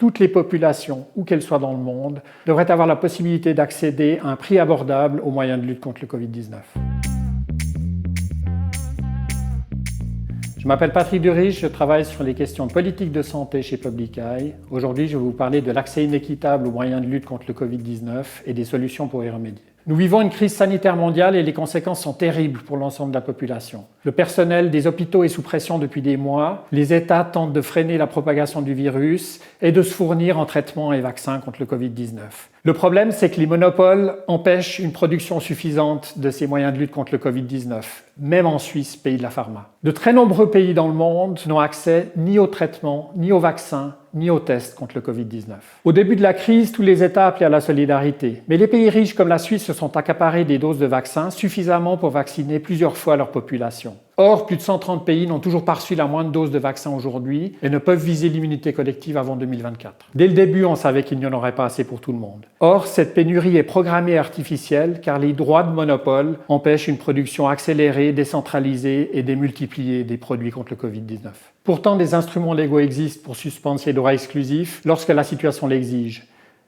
toutes les populations, où qu'elles soient dans le monde, devraient avoir la possibilité d'accéder à un prix abordable aux moyens de lutte contre le Covid-19. Je m'appelle Patrick Duriche, je travaille sur les questions de politique de santé chez Public Eye. Aujourd'hui, je vais vous parler de l'accès inéquitable aux moyens de lutte contre le Covid-19 et des solutions pour y remédier. Nous vivons une crise sanitaire mondiale et les conséquences sont terribles pour l'ensemble de la population. Le personnel des hôpitaux est sous pression depuis des mois. Les États tentent de freiner la propagation du virus et de se fournir en traitements et vaccins contre le Covid-19. Le problème, c'est que les monopoles empêchent une production suffisante de ces moyens de lutte contre le Covid-19, même en Suisse, pays de la pharma. De très nombreux pays dans le monde n'ont accès ni aux traitements, ni aux vaccins, ni aux tests contre le Covid-19. Au début de la crise, tous les États appelaient à la solidarité. Mais les pays riches comme la Suisse se sont accaparés des doses de vaccins suffisamment pour vacciner plusieurs fois leur population. Or, plus de 130 pays n'ont toujours pas reçu la moindre dose de vaccin aujourd'hui et ne peuvent viser l'immunité collective avant 2024. Dès le début, on savait qu'il n'y en aurait pas assez pour tout le monde. Or, cette pénurie est programmée et artificielle car les droits de monopole empêchent une production accélérée, décentralisée et démultipliée des produits contre le Covid-19. Pourtant, des instruments légaux existent pour suspendre ces droits exclusifs lorsque la situation l'exige.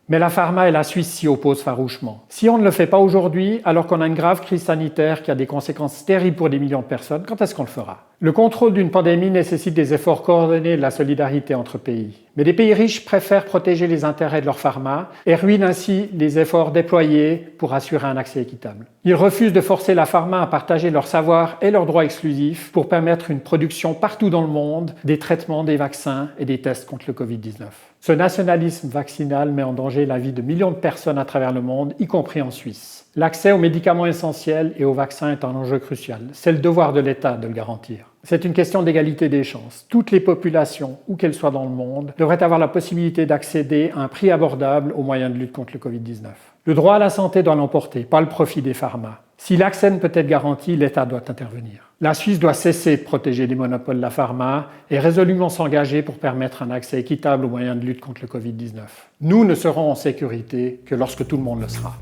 Mais la pharma et la Suisse s'y opposent farouchement. Si on ne le fait pas aujourd'hui, alors qu'on a une grave crise sanitaire qui a des conséquences terribles pour des millions de personnes, quand est-ce qu'on le fera? Le contrôle d'une pandémie nécessite des efforts coordonnés et de la solidarité entre pays. Mais les pays riches préfèrent protéger les intérêts de leur pharma et ruinent ainsi les efforts déployés pour assurer un accès équitable. Ils refusent de forcer la pharma à partager leur savoir et leurs droits exclusifs pour permettre une production partout dans le monde des traitements, des vaccins et des tests contre le Covid-19. Ce nationalisme vaccinal met en danger la vie de millions de personnes à travers le monde, y compris en Suisse. L'accès aux médicaments essentiels et aux vaccins est un enjeu crucial. C'est le devoir de l'État de le garantir. C'est une question d'égalité des chances. Toutes les populations, où qu'elles soient dans le monde, devraient avoir la possibilité d'accéder à un prix abordable aux moyens de lutte contre le Covid-19. Le droit à la santé doit l'emporter, pas le profit des pharma. Si l'accès ne peut être garanti, l'État doit intervenir. La Suisse doit cesser de protéger les monopoles de la pharma et résolument s'engager pour permettre un accès équitable aux moyens de lutte contre le Covid-19. Nous ne serons en sécurité que lorsque tout le monde le sera.